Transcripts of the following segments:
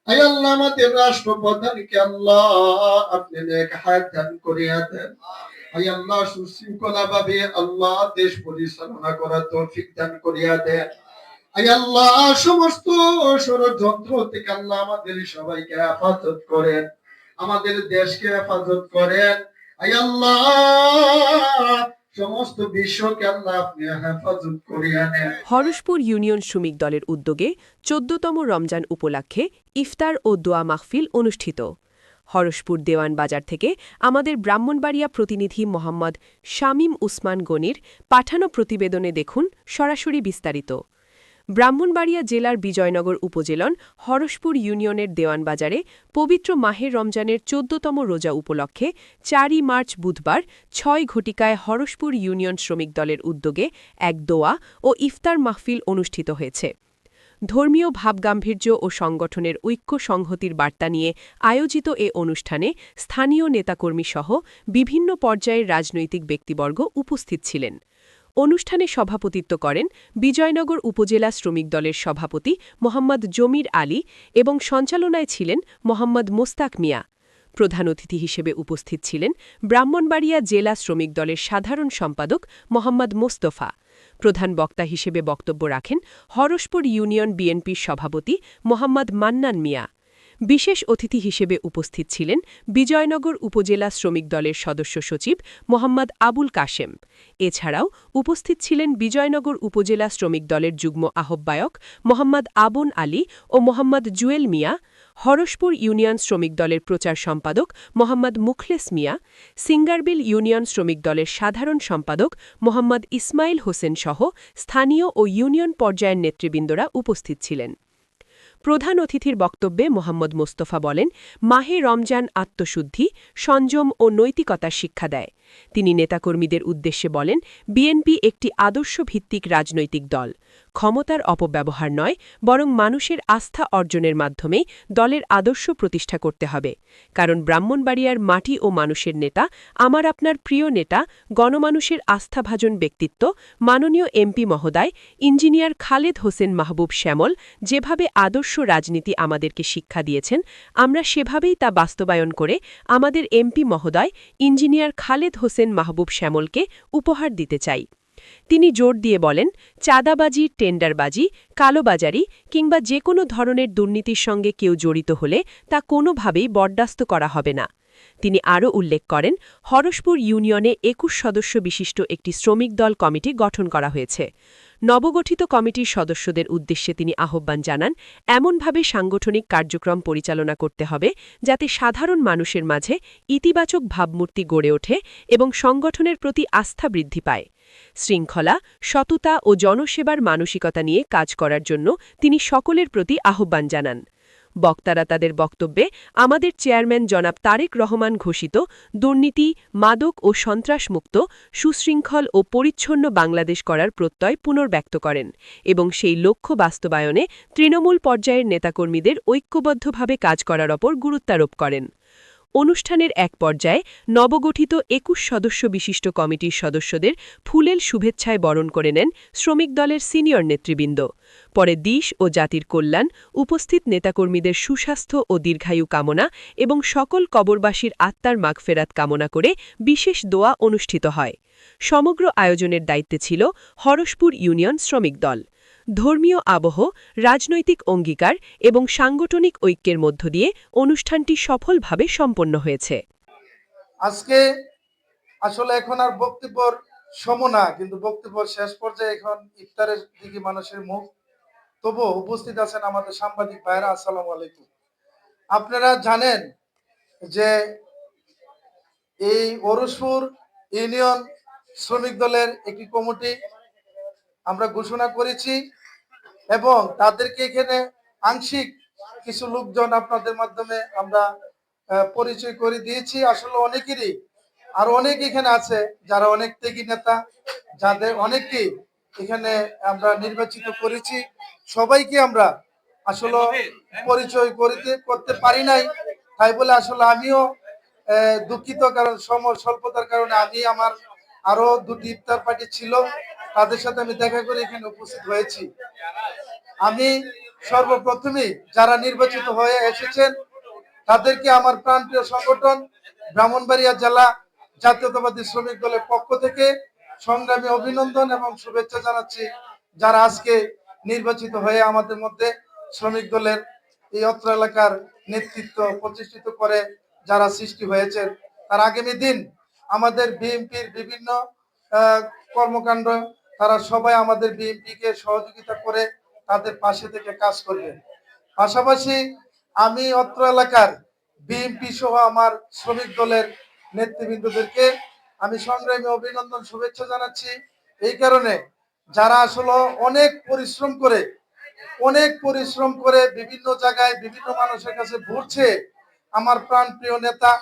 আয় আল্লাহ আমাদের রাষ্ট্রপ্রধানকে আল্লাহ আপনি নেক হায়াত দান করিয়া দেন। আয় আল্লাহ সুশৃঙ্খলা ভাবে আল্লাহ দেশ পরিচালনা করার তৌফিক দান করিয়া দেন। আয় আল্লাহ সমস্ত ষড়যন্ত্র থেকে আল্লাহ আমাদের সবাইকে হেফাজত করেন, আমাদের দেশকে হেফাজত করেন। আয় আল্লাহ সমস্ত বিশ্বকে আল্লাহ আপনি হেফাজত করিয়া নেন। হরষপুর ইউনিয়ন শ্রমিক দলের উদ্যোগে ১৪তম রমজান উপলক্ষে ইফতার ও দোয়া মাহফিল অনুষ্ঠিত। হরষপুর দেওয়ান বাজার থেকে আমাদের ব্রাহ্মণবাড়িয়া প্রতিনিধি মোহাম্মদ শামীম উসমান গনির পাঠানো প্রতিবেদনে দেখুন সরাসরি বিস্তারিত। ব্রাহ্মণবাড়িয়া জেলার বিজয়নগর উপজেলার হরষপুর ইউনিয়নের দেওয়ানবাজারে পবিত্র মাহে রমজানের ১৪তম রোজা উপলক্ষে ৪ই মার্চ বুধবার ৬ ঘটিকায় হরষপুর ইউনিয়ন শ্রমিক দলের উদ্যোগে এক দোয়া ও ইফতার মাহফিল অনুষ্ঠিত হয়েছে। ধর্মীয় ভাবগাম্ভীর্য ও সংগঠনের ঐক্য সংহতির বার্তা নিয়ে আয়োজিত এ অনুষ্ঠানে স্থানীয় নেতাকর্মীসহ বিভিন্ন পর্যায়ের রাজনৈতিক ব্যক্তিবর্গ উপস্থিত ছিলেন। অনুষ্ঠানে সভাপতিত্ব করেন বিজয়নগর উপজেলা শ্রমিক দলের সভাপতি মোহাম্মদ জমির আলী এবং সঞ্চালনায় ছিলেন মোহাম্মদ মোস্তাক মিয়া। প্রধান অতিথি হিসেবে উপস্থিত ছিলেন ব্রাহ্মণবাড়িয়া জেলা শ্রমিক দলের সাধারণ সম্পাদক মোহাম্মদ মোস্তফা। প্রধান বক্তা হিসেবে বক্তব্য রাখেন হরষপুর ইউনিয়ন বিএনপির সভাপতি মোহাম্মদ মান্নান মিয়া। বিশেষ অতিথি হিসেবে উপস্থিত ছিলেন বিজয়নগর উপজেলা শ্রমিক দলের সদস্য সচিব মোহাম্মদ আবুল কাশেম। এছাড়াও উপস্থিত ছিলেন বিজয়নগর উপজেলা শ্রমিক দলের যুগ্ম আহ্বায়ক মোহাম্মদ আবন আলী ও মোহাম্মদ জুয়েল মিয়া, হরষপুর ইউনিয়ন শ্রমিক দলের প্রচার সম্পাদক মোহাম্মদ মুখলেস মিয়া, সিঙ্গারবিল ইউনিয়ন শ্রমিক দলের সাধারণ সম্পাদক মোহাম্মদ ইসমাইল হোসেন সহ স্থানীয় ও ইউনিয়ন পর্যায়ের নেতৃবৃন্দরা উপস্থিত ছিলেন। প্রধান অতিথির বক্তব্যে মোহাম্মদ মোস্তফা বলেন, মাহে রমজান আত্মশুদ্ধি, সংযম ও নৈতিকতার শিক্ষা দেয়। তিনি নেতাকর্মীদের উদ্দেশ্যে বলেন, বিএনপি একটি আদর্শভিত্তিক রাজনৈতিক দল। ক্ষমতার অপব্যবহার নয়, বরং মানুষের আস্থা অর্জনের মাধ্যমেই দলের আদর্শ প্রতিষ্ঠা করতে হবে। কারণ ব্রাহ্মণবাড়িয়ার মাটি ও মানুষের নেতা, আমার আপনার প্রিয় নেতা, গণমানুষের আস্থাভাজন ব্যক্তিত্ব মাননীয় এমপি মহোদয় ইঞ্জিনিয়ার খালেদ হোসেন মাহবুব শ্যামল যেভাবে আদর্শ রাজনীতি আমাদেরকে শিক্ষা দিয়েছেন, আমরা সেভাবেই তা বাস্তবায়ন করে আমাদের এমপি মহোদয় ইঞ্জিনিয়ার খালেদ হোসেন মাহবুব শ্যামলকে উপহার দিতে চাই। তিনি জোর দিয়ে বলেন, চাঁদাবাজি, টেন্ডারবাজি, কালোবাজারি কিংবা যে কোনো ধরনের দুর্নীতির সঙ্গে কেউ জড়িত হলে তা কোনোভাবেই বরদাস্ত করা হবে না। তিনি আরও উল্লেখ করেন, হরষপুর ইউনিয়নে ২১ সদস্য বিশিষ্ট একটি শ্রমিক দল কমিটি গঠন করা হয়েছে। নবগঠিত কমিটির সদস্যদের উদ্দেশ্যে তিনি আহ্বান জানান, এমনভাবে সাংগঠনিক কার্যক্রম পরিচালনা করতে হবে যাতে সাধারণ মানুষের মাঝে ইতিবাচক ভাবমূর্তি গড়ে ওঠে এবং সংগঠনের প্রতি আস্থা বৃদ্ধি পায়। শৃঙ্খলা, সততা ও জনসেবার মানসিকতা নিয়ে কাজ করার জন্য তিনি সকলের প্রতি আহ্বান জানান। বক্তারা তাদের বক্তব্যে আমাদের চেয়ারম্যান জনাব তারেক রহমান ঘোষিত দুর্নীতি, মাদক ও সন্ত্রাসমুক্ত, সুশৃঙ্খল ও পরিচ্ছন্ন বাংলাদেশ করার প্রত্যয় পুনর্ব্যক্ত করেন এবং সেই লক্ষ্য বাস্তবায়নে তৃণমূল পর্যায়ের নেতাকর্মীদের ঐক্যবদ্ধভাবে কাজ করার ওপর গুরুত্বারোপ করেন। অনুষ্ঠানের এক পর্যায়ে নবগঠিত ২১ সদস্য বিশিষ্ট কমিটির সদস্যদের ফুলেল শুভেচ্ছায় বরণ করে নেন শ্রমিক দলের সিনিয়র নেতৃবৃন্দ। পরে দেশ ও জাতির কল্যাণ, উপস্থিত নেতাকর্মীদের সুস্বাস্থ্য ও দীর্ঘায়ু কামনা এবং সকল কবরবাসীর আত্মার মাগফেরাত কামনা করে বিশেষ দোয়া অনুষ্ঠিত হয়। সমগ্র আয়োজনের দায়িত্বে ছিল হরষপুর ইউনিয়ন শ্রমিক দল। ধর্মীয় আবহ, রাজনৈতিক অঙ্গীকার এবং সাংগঠনিক ঐক্যের মধ্য দিয়ে অনুষ্ঠানটি সফলভাবে সম্পন্ন হয়েছে। আজকে আসলে এখন আর বক্তব্যর সময় না, কিন্তু বক্তব্য শেষ পর্যায়ে এখন ইফতারের দিকে মানুষের মুখ। তবুও উপস্থিত আছেন আমাদের সাংবাদিক ভাইরা, আসসালামু আলাইকুম। আপনারা জানেন যে এই হরষপুর ইউনিয়ন শ্রমিক দলের একটি কমিটি আমরা ঘোষণা করেছি এবং তাদেরকে এখানে আংশিক কিছু লোকজন আপনাদের মাধ্যমে আমরা পরিচয় করে দিয়েছি। আসলে অনেকেরই আর অনেক এখানে আছে যারা অনেক ত্যাগী নেতা, যাদের অনেককেই এখানে আমরা নির্বাচিত করেছি। সবাইকে আমরা আসলে পরিচয় করতে পারি নাই, তাই বলে আসলে আমিও দুঃখিত, কারণ সময় স্বল্পতার কারণে আমি আমার আরো দুটি ইফতার পার্টি ছিল, তাদের সাথে আমি দেখা করে এখানে উপস্থিত হয়েছি। আমি সর্বপ্রথমেই যারা নির্বাচিত হয়ে এসেছেন তাদেরকে আমার প্রাণপ্রিয় সংগঠন ব্রাহ্মণবাড়িয়া জেলা জাতীয়তাবাদী শ্রমিক দলের পক্ষ থেকে সংগ্রামী অভিনন্দন এবং শুভেচ্ছা জানাচ্ছি। যারা আজকে নির্বাচিত হয়ে আমাদের মধ্যে শ্রমিক দলের এই অত্র এলাকার নেতৃত্ব প্রতিষ্ঠিত করে যারা সৃষ্টি হয়েছেন, তার আগামী দিন আমাদের বিএনপির বিভিন্ন কর্মকাণ্ড তারা সবাই আমাদের বিএনপিকে সহযোগিতা করে তাদের পাশে থেকে কাজ করবে। পাশাপাশি আমি অত্র এলাকার বিএনপি সহ আমার শ্রমিক দলের নেতৃবৃন্দদেরকে আমি সংগ্রামী অভিনন্দন শুভেচ্ছা জানাচ্ছি। এই কারণে যারা আসলে অনেক পরিশ্রম করে বিভিন্ন জায়গায় বিভিন্ন মানুষের কাছে ঘুরছে, আমার প্রাণপ্রিয় নেতা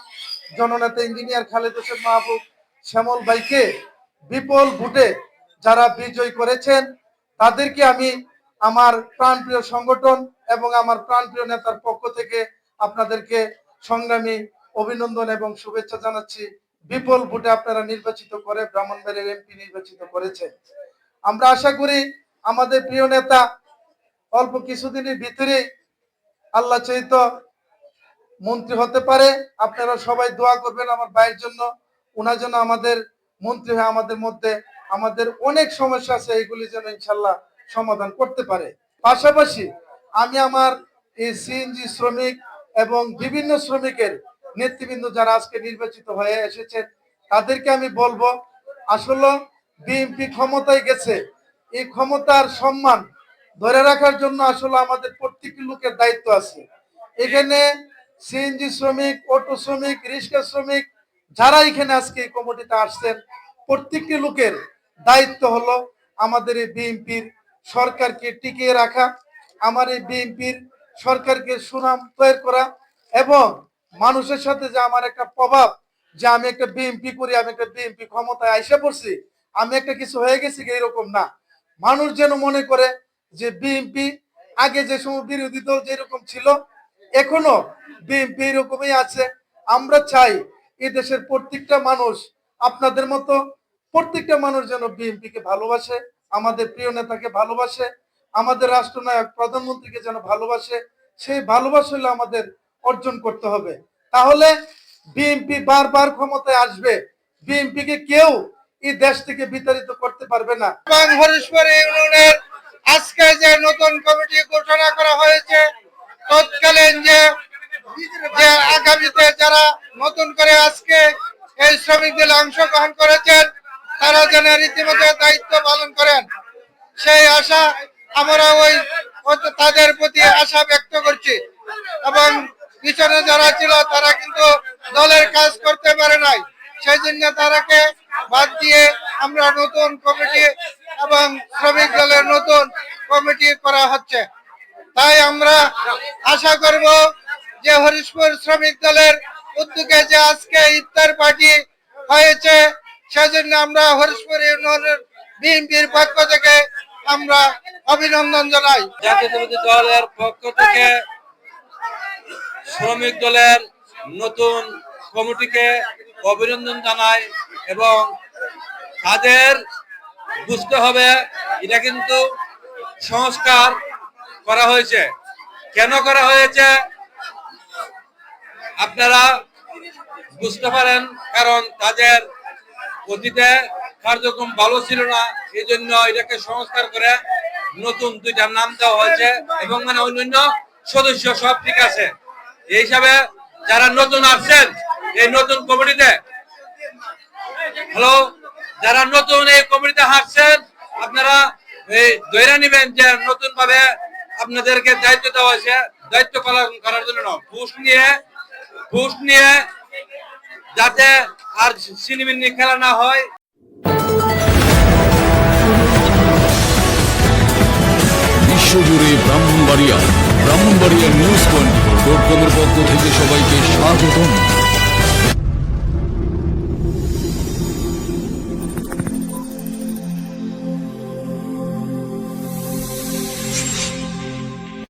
জননেতা ইঞ্জিনিয়ার খালেদ হোসেন মাহবুব শ্যামল ভাইকে বিপুল ভোটে যারা বিজয় করেছেন তাদেরকে আমি আমার প্রাণপ্রিয় সংগঠন এবং আমার প্রাণপ্রিয় নেতার পক্ষ থেকে আপনাদেরকে সংগ্রামী অভিনন্দন এবং শুভেচ্ছা জানাচ্ছি। বিপুল ভোটে আপনারা নির্বাচিত করে ব্রাহ্মণবাড়িয়ার এমপি নির্বাচিত করেছেন। আমরা আশা করি আমাদের প্রিয় নেতা অল্প কিছুদিনের ভিতরে আল্লাহ চাইত মন্ত্রী হতে পারে। আপনারা সবাই দোয়া করবেন আমার ভাইয়ের জন্য, ওনার জন্য আমাদের মন্ত্রী হয়ে আমাদের মধ্যে আমাদের অনেক সমস্যা আছে, এইগুলি যেন ইনশাল্লাহ সমাধান করতে পারে। পাশাপাশি আমি আমার এই সিএনজি শ্রমিক এবং বিভিন্ন শ্রমিকের নেতৃবৃন্দ যারা আজকে নির্বাচিত হয়ে এসেছেন তাদেরকে আমি বলবো, আসলে বিএনপি ক্ষমতায় গেছে, এই ক্ষমতার সম্মান ধরে রাখার জন্য আসলে আমাদের প্রত্যেকটি লোকের দায়িত্ব আছে। এখানে সিএনজি শ্রমিক, অটো শ্রমিক, রিক্সা শ্রমিক যারা এখানে আজকে এই কমিটিতে আসছেন, প্রত্যেকটি লোকের দায়িত্ব হলো আমাদের এই বিএনপির সরকারকে টিকিয়ে রাখা, আমার এই বিএনপির সরকারকে সুনাম তৈরি করা এবং মানুষের সাথে যে আমার একটা প্রভাব, যে আমি একটা বিএনপি করি, আমি একটা বিএনপি ক্ষমতায় আইসা পড়ছি, আমি একটা কিছু হয়ে গেছি এরকম না। মানুষ যেন মনে করে যে বিএনপি আগে যে সময় বিরোধী দল যেরকম ছিল এখনো বিএনপি এরকমই আছে। আমরা চাই এই দেশের প্রত্যেকটা মানুষ আপনাদের মতো প্রত্যেকটা মানুষ যেন বিএনপিকে ভালোবাসে, আমাদের প্রিয় নেতাকে ভালোবাসে, আমাদের রাষ্ট্রনায়ক প্রধানমন্ত্রীকে যেন ভালোবাসে। সেই ভালোবাসা হলে আমাদের অর্জন করতে হবে, তাহলে বিএনপি বারবার ক্ষমতায় আসবে। বিএনপিকে কেউ এই দেশ থেকে বিতাড়িত করতে পারবে না। হরিশপুর ইউনিয়নের আজকে যে নতুন কমিটি ঘোষণা করা হয়েছে, তৎকালীন যে আগামীতে যারা নতুন করে আজকে এই শ্রমিকদের অংশগ্রহণ করেছেন তারা যেন রীতিমতো দায়িত্ব পালন করেন, সেই আশা আমরা তাদের প্রতি আশা ব্যক্ত করছি। এবং পিছনে যারা ছিল তারা কিন্তু দলের কাজ করতে পারে নাই, সেই জন্য তারাকে বাদ দিয়ে আমরা নতুন কমিটি এবং শ্রমিক দলের নতুন কমিটি করা হচ্ছে। তাই আমরা আশা করব যে হরিশপুর শ্রমিক দলের উদ্যোগে যে আজকে ইফতার পার্টি হয়েছে, সেজন্য আমরা হরিশপুর ইউনিয়নের বিএনপির পক্ষ থেকে আমরা অভিনন্দন জানাই। জাতীয়তাবাদী দলের পক্ষ থেকে শ্রমিক দলের নতুন কমিটিকে অভিনন্দন জানাই এবং তাদের বুঝতে হবে এটা কিন্তু সংস্কার করা হয়েছে। কেন করা হয়েছে আপনারা বুঝতে পারেন, কারণ তাদের অতীতে কার্যক্রম ভালো ছিল না, এই জন্য এটাকে সংস্কার করে নতুন দুইটা নাম দেওয়া হয়েছে এবং মানে অন্যান্য সদস্য সব ঠিক আছে। এই হিসাবে যারা নতুন আসছেন এই নতুন কমিটিতে, হ্যালো, যারা নতুন এই কমিটিতে হাঁটছেন আপনারা এই ধরে নিবেন যে নতুন ভাবে আপনাদেরকে দায়িত্ব দেওয়া হয়েছে, দায়িত্ব পালন করার জন্য ঘুষ নিয়ে যাতে আর সিনেমিনি খেলা না হয়। বিশ্বজুড়ে ব্রাহ্মণবাড়িয়া নিউজ 24.com-এর পক্ষ থেকে সবাইকে স্বাগতম।